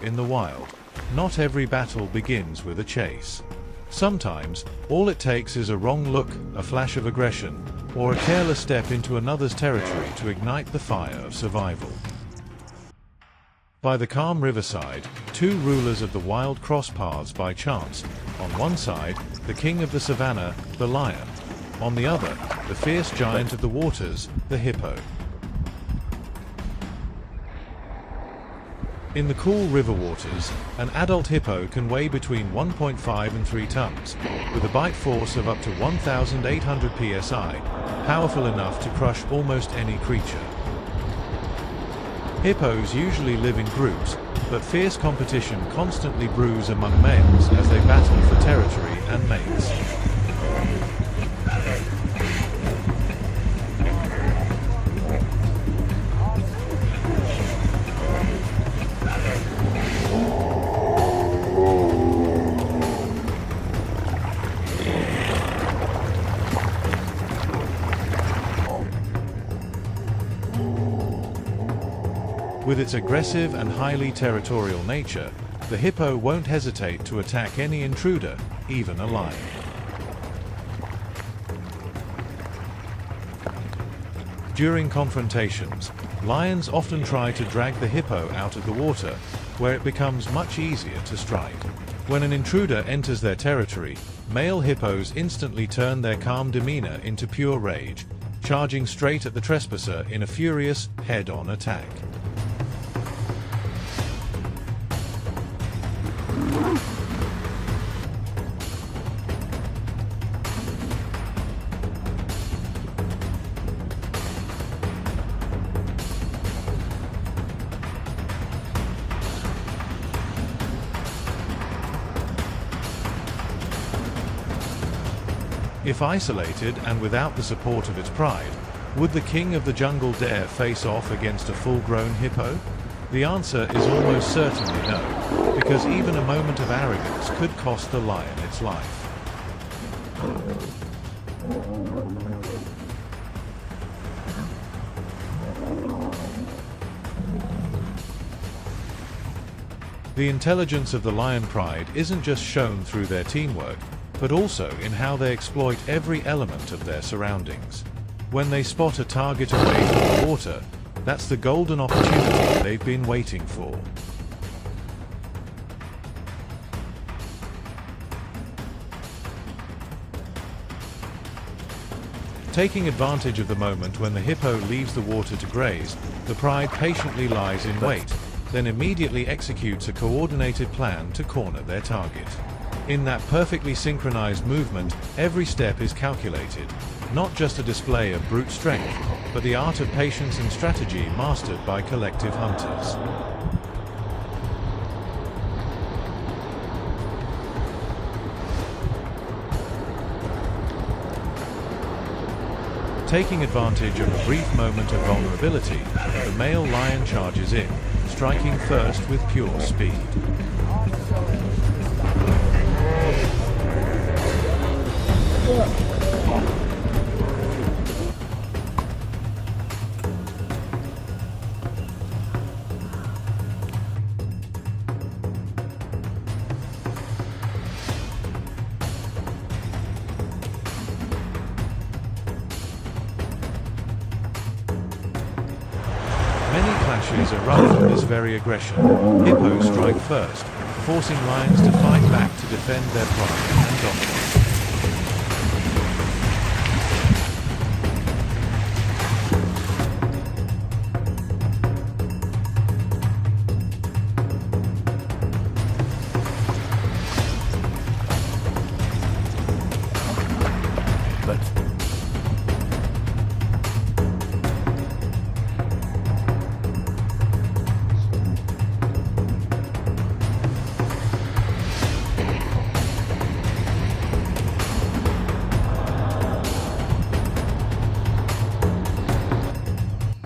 in the wild, not every battle begins with a chase. Sometimes, all it takes is a wrong look, a flash of aggression, or a careless step into another's territory to ignite the fire of survival. By the calm riverside, two rulers of the wild cross paths by chance. On one side, the king of the savannah, the lion. On the other, the fierce giant of the waters, the hippo. In the cool river waters, an adult hippo can weigh between 1.5 and 3 tons, with a bite force of up to 1,800 psi, powerful enough to crush almost any creature. Hippos usually live in groups, but fierce competition constantly brews among males as they battle for territory and mates. With its aggressive and highly territorial nature, the hippo won't hesitate to attack any intruder, even a lion. During confrontations, lions often try to drag the hippo out of the water, where it becomes much easier to strike. When an intruder enters their territory, male hippos instantly turn their calm demeanor into pure rage, charging straight at the trespasser in a furious, head-on attack. If isolated and without the support of its pride, would the king of the jungle dare face off against a full-grown hippo? The answer is almost certainly no, because even a moment of arrogance could cost the lion its life. The intelligence of the lion pride isn't just shown through their teamwork, but also in how they exploit every element of their surroundings. When they spot a target away from the water, that's the golden opportunity they've been waiting for. Taking advantage of the moment when the hippo leaves the water to graze, the pride patiently lies in wait, then immediately executes a coordinated plan to corner their target. In that perfectly synchronized movement, every step is calculated, not just a display of brute strength, but the art of patience and strategy mastered by collective hunters. Taking advantage of a brief moment of vulnerability, the male lion charges in, striking first with pure speed. Many clashes erupt from this very aggression. Hippos strike first, forcing lions to fight back to defend their pride and dominance.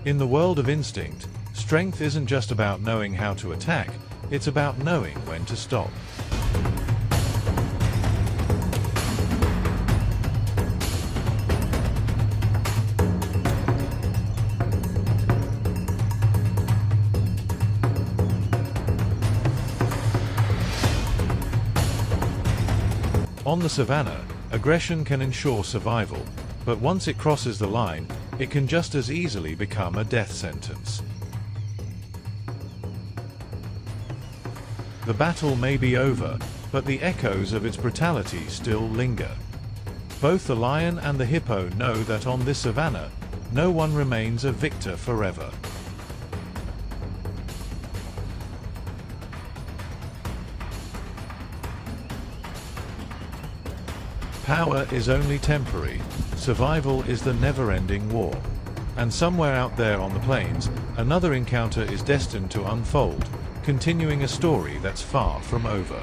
In the world of instinct, strength isn't just about knowing how to attack, it's about knowing when to stop. On the savannah, aggression can ensure survival, but once it crosses the line, it can just as easily become a death sentence. The battle may be over, but the echoes of its brutality still linger. Both the lion and the hippo know that on this savannah, no one remains a victor forever. Power is only temporary, survival is the never-ending war. And somewhere out there on the plains, another encounter is destined to unfold, continuing a story that's far from over.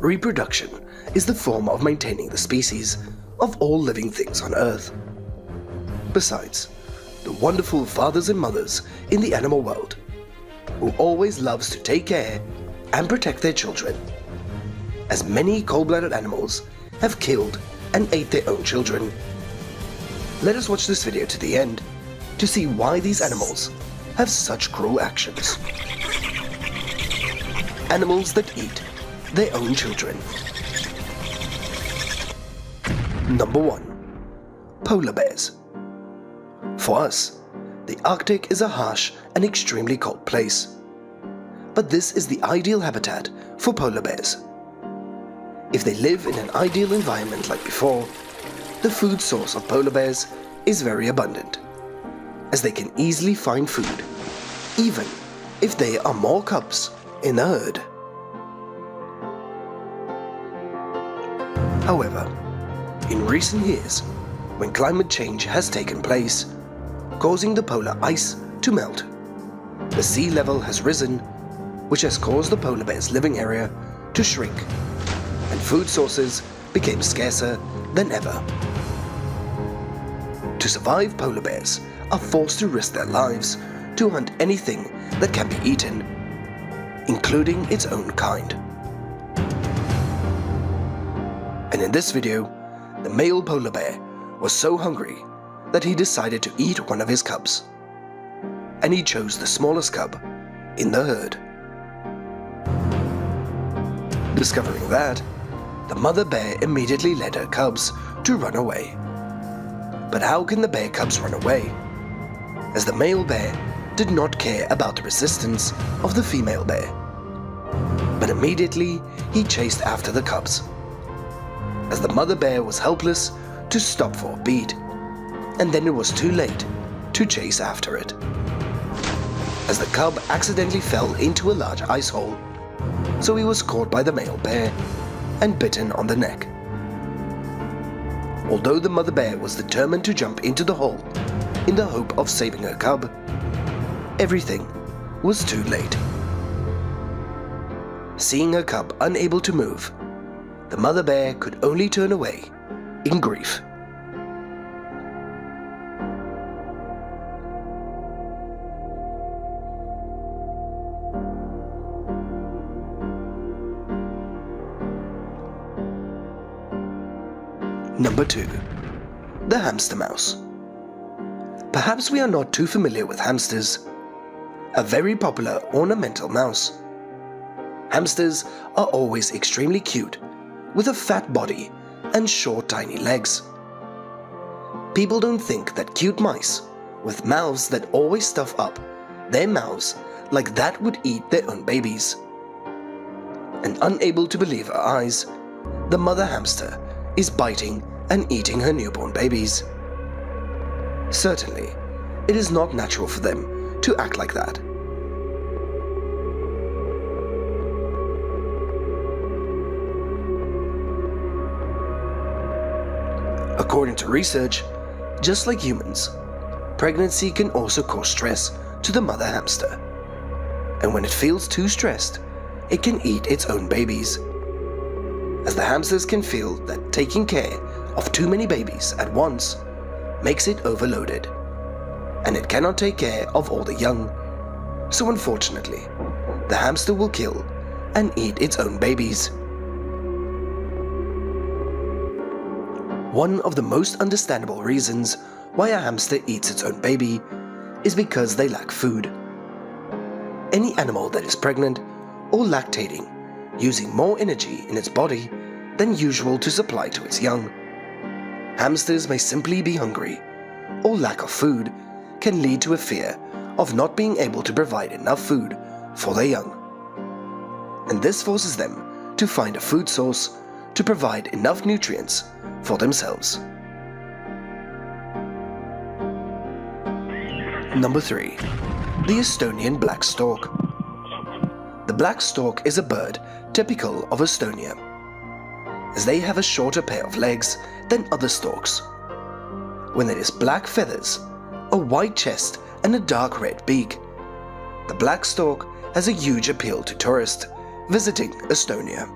Reproduction is the form of maintaining the species of all living things on Earth. Besides, the wonderful fathers and mothers in the animal world, who always loves to take care and protect their children, as many cold-blooded animals have killed and ate their own children. Let us watch this video to the end to see why these animals have such cruel actions. Animals that eat their own children. Number 1. Polar bears. For us, the Arctic is a harsh and extremely cold place. But this is the ideal habitat for polar bears. If they live in an ideal environment like before, the food source of polar bears is very abundant, as they can easily find food, even if there are more cubs in the herd. However, in recent years, when climate change has taken place, causing the polar ice to melt, the sea level has risen, which has caused the polar bear's living area to shrink, and food sources became scarcer than ever. To survive, polar bears are forced to risk their lives to hunt anything that can be eaten, including its own kind. And in this video, the male polar bear was so hungry that he decided to eat one of his cubs. And he chose the smallest cub in the herd. Discovering that, the mother bear immediately led her cubs to run away. But how can the bear cubs run away? As the male bear did not care about the resistance of the female bear. But immediately he chased after the cubs, as the mother bear was helpless to stop for a beat, and then it was too late to chase after it, as the cub accidentally fell into a large ice hole, so he was caught by the male bear and bitten on the neck. Although the mother bear was determined to jump into the hole in the hope of saving her cub, everything was too late. Seeing her cub unable to move, the mother bear could only turn away in grief. Number 2. The hamster mouse. Perhaps we are not too familiar with hamsters, a very popular ornamental mouse. Hamsters are always extremely cute, with a fat body and short tiny legs. People don't think that cute mice, with mouths that always stuff up their mouths like that, would eat their own babies. And unable to believe her eyes, the mother hamster is biting and eating her newborn babies. Certainly, it is not natural for them to act like that. According to research, just like humans, pregnancy can also cause stress to the mother hamster. And when it feels too stressed, it can eat its own babies, as the hamsters can feel that taking care of too many babies at once makes it overloaded, and it cannot take care of all the young. So unfortunately, the hamster will kill and eat its own babies. One of the most understandable reasons why a hamster eats its own baby is because they lack food. Any animal that is pregnant or lactating, using more energy in its body than usual to supply to its young. Hamsters may simply be hungry, or lack of food can lead to a fear of not being able to provide enough food for their young. And this forces them to find a food source to provide enough nutrients for themselves. Number 3. The Estonian black stork. The black stork is a bird typical of Estonia, as they have a shorter pair of legs than other storks. When it is black feathers, a white chest and a dark red beak, the black stork has a huge appeal to tourists visiting Estonia.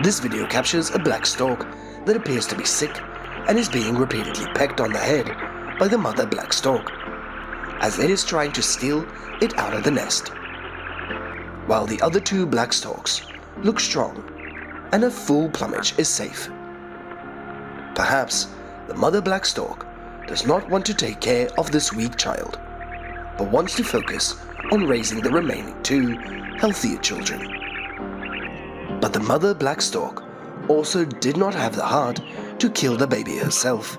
This video captures a black stork that appears to be sick and is being repeatedly pecked on the head by the mother black stork, as it is trying to steal it out of the nest, while the other two black storks look strong and a full plumage is safe. Perhaps the mother black stork does not want to take care of this weak child, but wants to focus on raising the remaining two healthier children. But the mother black stork also did not have the heart to kill the baby herself,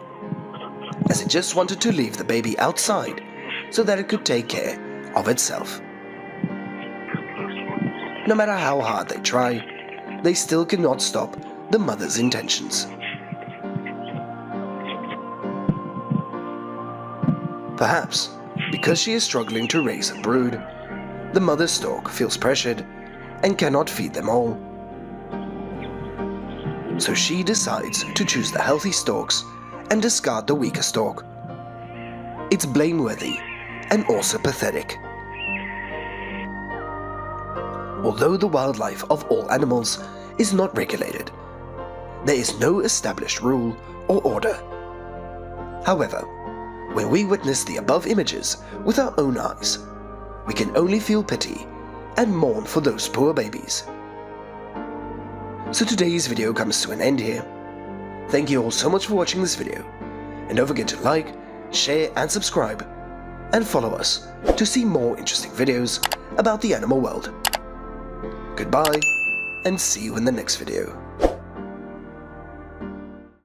as it just wanted to leave the baby outside so that it could take care of itself. No matter how hard they try, they still cannot stop the mother's intentions. Perhaps because she is struggling to raise a brood, the mother stork feels pressured and cannot feed them all. So she decides to choose the healthy storks and discard the weaker stork. It's blameworthy and also pathetic. Although the wildlife of all animals is not regulated, there is no established rule or order. However, when we witness the above images with our own eyes, we can only feel pity and mourn for those poor babies. So today's video comes to an end here. Thank you all so much for watching this video, and don't forget to like, share and subscribe, and follow us to see more interesting videos about the animal world. Goodbye, and see you in the next video.